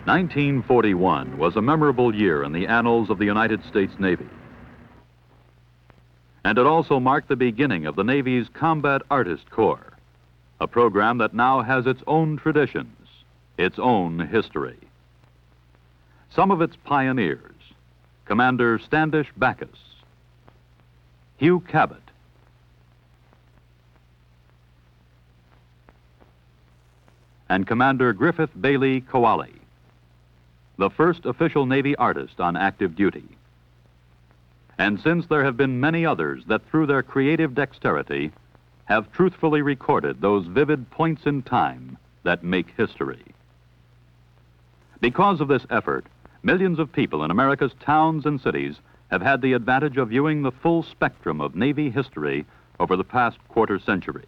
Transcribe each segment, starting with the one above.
1941 was a memorable year in the annals of the United States Navy. And it also marked the beginning of the Navy's Combat Artist Corps, a program that now has its own traditions, its own history. Some of its pioneers, Commander Standish Backus, Hugh Cabot, and Commander Griffith Bailey Kowali, the first official Navy artist on active duty. And since there have been many others that through their creative dexterity have truthfully recorded those vivid points in time that make history. Because of this effort, millions of people in America's towns and cities have had the advantage of viewing the full spectrum of Navy history over the past quarter century.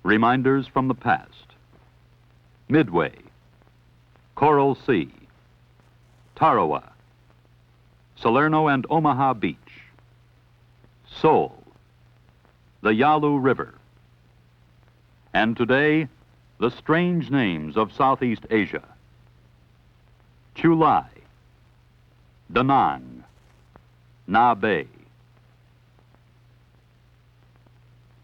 Reminders from the past. Midway, Coral Sea, Tarawa, Salerno and Omaha Beach, Seoul, the Yalu River, and today, the strange names of Southeast Asia: Chulai, Da Nang, Na Bay.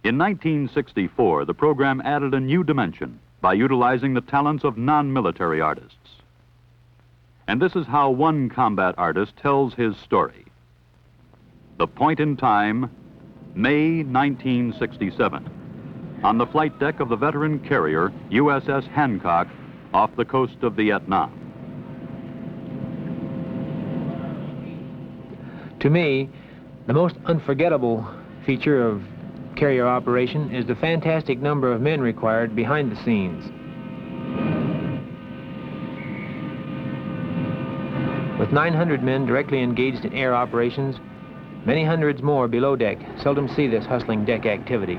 In 1964, the program added a new dimension by utilizing the talents of non-military artists. And this is how one combat artist tells his story. The point in time, May 1967, on the flight deck of the veteran carrier USS Hancock off the coast of Vietnam. To me, the most unforgettable feature of carrier operation is the fantastic number of men required behind the scenes. With 900 men directly engaged in air operations, many hundreds more below deck seldom see this hustling deck activity.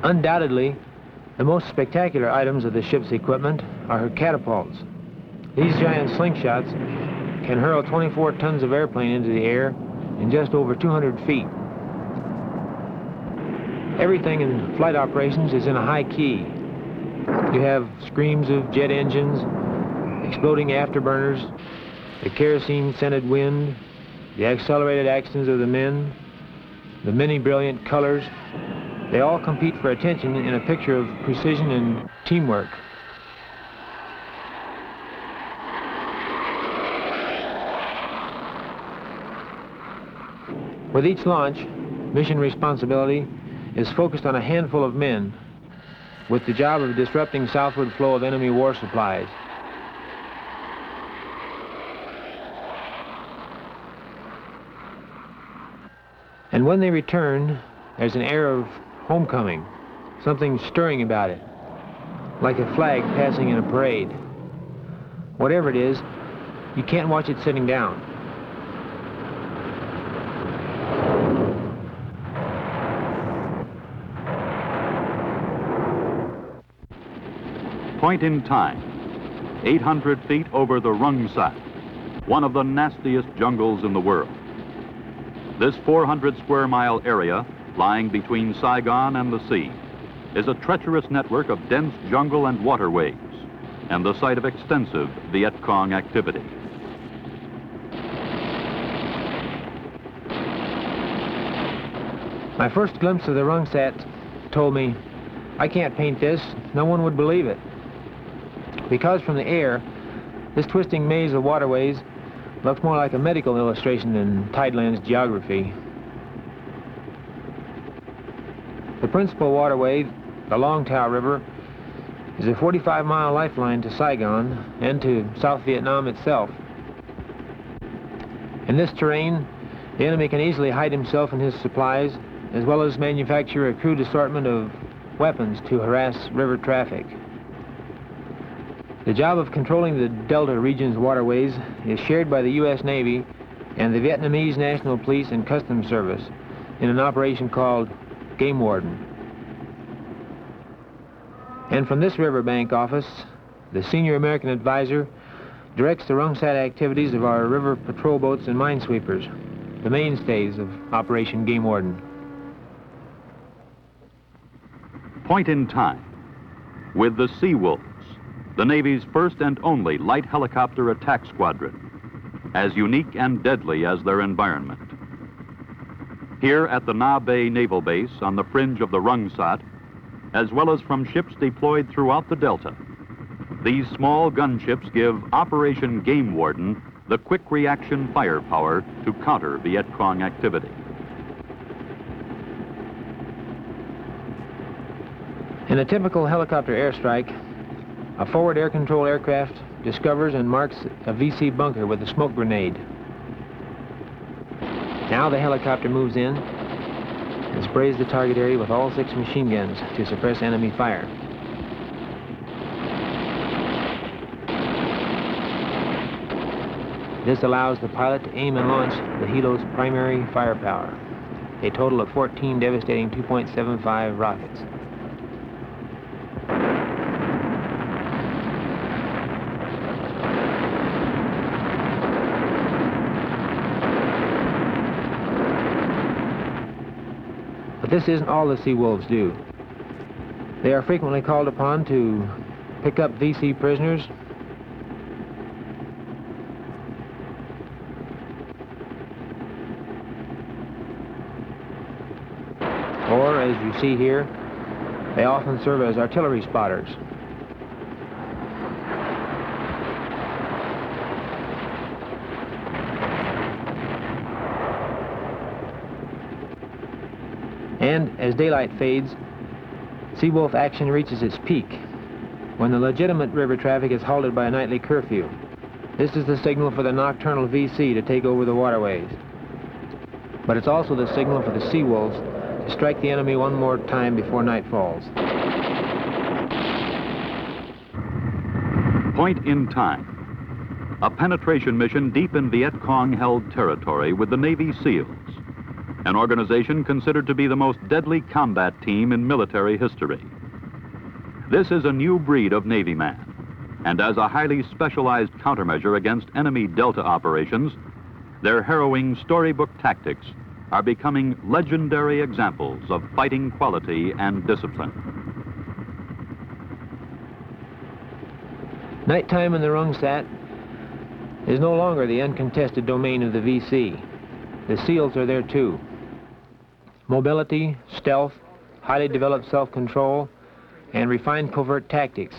Undoubtedly, the most spectacular items of the ship's equipment are her catapults. These giant slingshots can hurl 24 tons of airplane into the air in just over 200 feet. Everything in flight operations is in a high key. You have screams of jet engines, exploding afterburners, the kerosene-scented wind, the accelerated actions of the men, the many brilliant colors. They all compete for attention in a picture of precision and teamwork. With each launch, mission responsibility is focused on a handful of men with the job of disrupting southward flow of enemy war supplies. And when they return, there's an air of homecoming, something stirring about it, like a flag passing in a parade. Whatever it is, you can't watch it sitting down. Point in time, 800 feet over the Rung Sat, one of the nastiest jungles in the world. This 400 square mile area, lying between Saigon and the sea, is a treacherous network of dense jungle and waterways, and the site of extensive Viet Cong activity. My first glimpse of the Rung Sat told me, I can't paint this, no one would believe it. Because from the air, this twisting maze of waterways looks more like a medical illustration than Tideland's geography. The principal waterway, the Long Tao River, is a 45-mile lifeline to Saigon and to South Vietnam itself. In this terrain, the enemy can easily hide himself and his supplies, as well as manufacture a crude assortment of weapons to harass river traffic. The job of controlling the Delta region's waterways is shared by the U.S. Navy and the Vietnamese National Police and Customs Service in an operation called Game Warden. And from this riverbank office, the senior American advisor directs the Rung Sat activities of our river patrol boats and minesweepers, the mainstays of Operation Game Warden. Point in time with the Sea Wolves, the Navy's first and only light helicopter attack squadron, as unique and deadly as their environment. Here at the Na Bay Naval Base on the fringe of the Rungsat, as well as from ships deployed throughout the Delta, these small gunships give Operation Game Warden the quick reaction firepower to counter Viet Cong activity. In a typical helicopter airstrike, a forward air control aircraft discovers and marks a VC bunker with a smoke grenade. Now the helicopter moves in and sprays the target area with all 6 machine guns to suppress enemy fire. This allows the pilot to aim and launch the helo's primary firepower, a total of 14 devastating 2.75 rockets. But this isn't all the Sea Wolves do. They are frequently called upon to pick up VC prisoners, or, as you see here, they often serve as artillery spotters. And as daylight fades, Sea Wolf action reaches its peak when the legitimate river traffic is halted by a nightly curfew. This is the signal for the nocturnal VC to take over the waterways. But it's also the signal for the Sea Wolves to strike the enemy one more time before night falls. Point in time. A penetration mission deep in Viet Cong-held territory with the Navy SEALs, an organization considered to be the most deadly combat team in military history. This is a new breed of Navy man, and as a highly specialized countermeasure against enemy Delta operations, their harrowing storybook tactics are becoming legendary examples of fighting quality and discipline. Nighttime in the Rungsat is no longer the uncontested domain of the VC. The SEALs are there too. Mobility, stealth, highly developed self-control, and refined covert tactics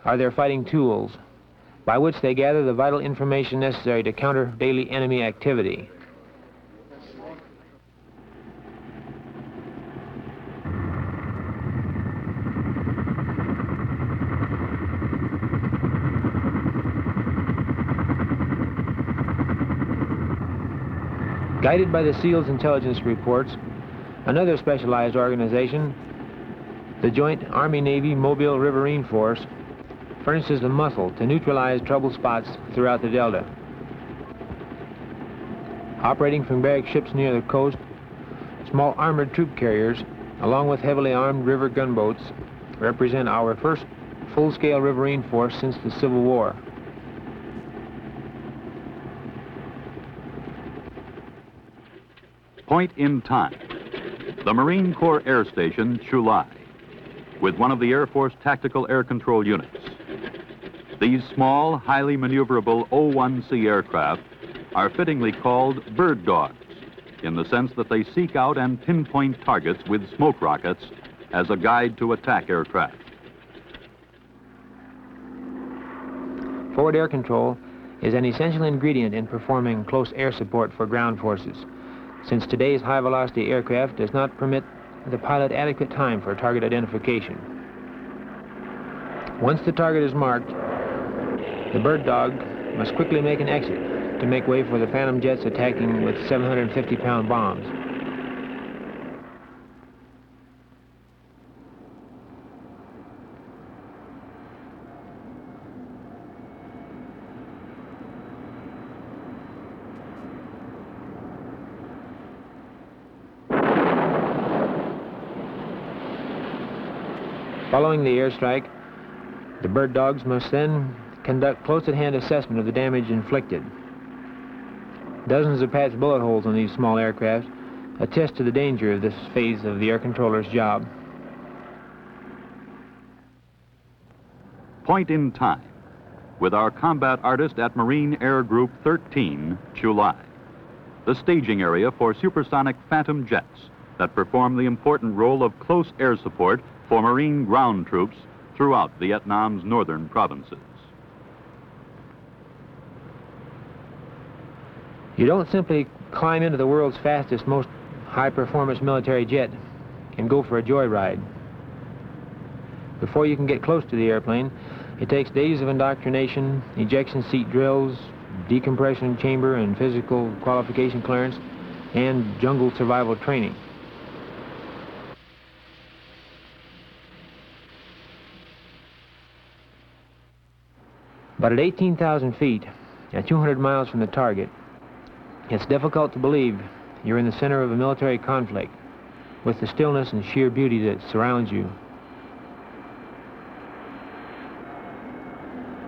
are their fighting tools by which they gather the vital information necessary to counter daily enemy activity. Guided by the SEALs intelligence reports, another specialized organization, the Joint Army-Navy Mobile Riverine Force, furnishes the muscle to neutralize trouble spots throughout the Delta. Operating from barrack ships near the coast, small armored troop carriers, along with heavily armed river gunboats, represent our first full-scale riverine force since the Civil War. Point in time. The Marine Corps Air Station, Chu Lai, with one of the Air Force Tactical Air Control Units. These small, highly maneuverable O-1C aircraft are fittingly called bird dogs, in the sense that they seek out and pinpoint targets with smoke rockets as a guide to attack aircraft. Forward air control is an essential ingredient in performing close air support for ground forces, since today's high-velocity aircraft does not permit the pilot adequate time for target identification. Once the target is marked, the bird dog must quickly make an exit to make way for the Phantom jets attacking with 750-pound bombs. Following the airstrike, the bird dogs must then conduct close-at-hand assessment of the damage inflicted. Dozens of patched bullet holes on these small aircraft attest to the danger of this phase of the air controller's job. Point in Time, with our combat artist at Marine Air Group 13, July, the staging area for supersonic Phantom jets that perform the important role of close air support for Marine ground troops throughout Vietnam's northern provinces. You don't simply climb into the world's fastest, most high-performance military jet and go for a joyride. Before you can get close to the airplane, it takes days of indoctrination, ejection seat drills, decompression chamber and physical qualification clearance, and jungle survival training. But at 18,000 feet, at 200 miles from the target, it's difficult to believe you're in the center of a military conflict with the stillness and sheer beauty that surrounds you.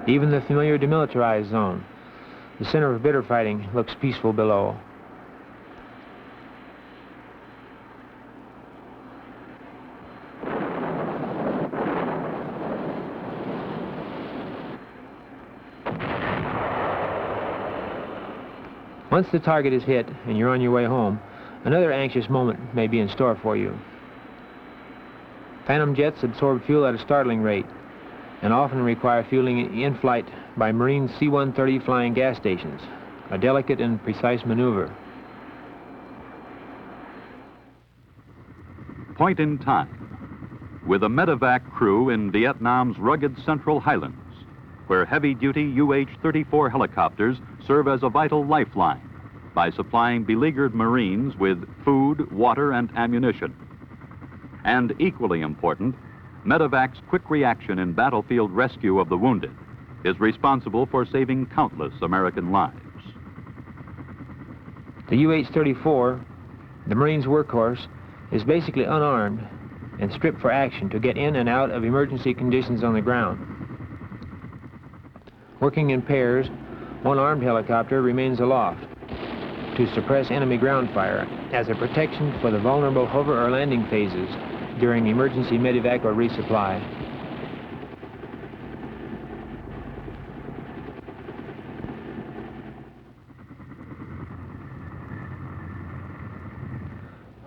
Even the familiar demilitarized zone, the center of bitter fighting, looks peaceful below. Once the target is hit and you're on your way home, another anxious moment may be in store for you. Phantom jets absorb fuel at a startling rate and often require fueling in flight by Marine C-130 flying gas stations, a delicate and precise maneuver. Point in Time, with a medevac crew in Vietnam's rugged central highlands, where heavy-duty UH-34 helicopters serve as a vital lifeline by supplying beleaguered Marines with food, water, and ammunition. And equally important, medevac's quick reaction in battlefield rescue of the wounded is responsible for saving countless American lives. The UH-34, the Marines' workhorse, is basically unarmed and stripped for action to get in and out of emergency conditions on the ground. Working in pairs, one armed helicopter remains aloft to suppress enemy ground fire as a protection for the vulnerable hover or landing phases during emergency medevac or resupply.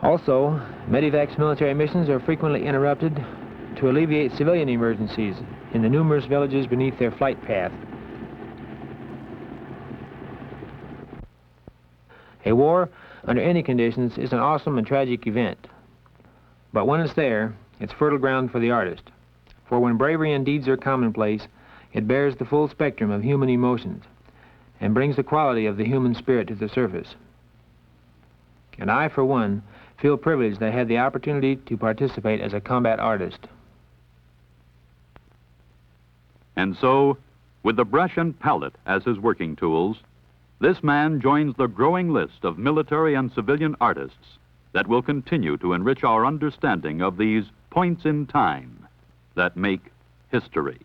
Also, medevac's military missions are frequently interrupted to alleviate civilian emergencies in the numerous villages beneath their flight path. A war, under any conditions, is an awesome and tragic event. But when it's there, it's fertile ground for the artist. For when bravery and deeds are commonplace, it bears the full spectrum of human emotions and brings the quality of the human spirit to the surface. And I, for one, feel privileged that I had the opportunity to participate as a combat artist. And so, with the brush and palette as his working tools, this man joins the growing list of military and civilian artists that will continue to enrich our understanding of these points in time that make history.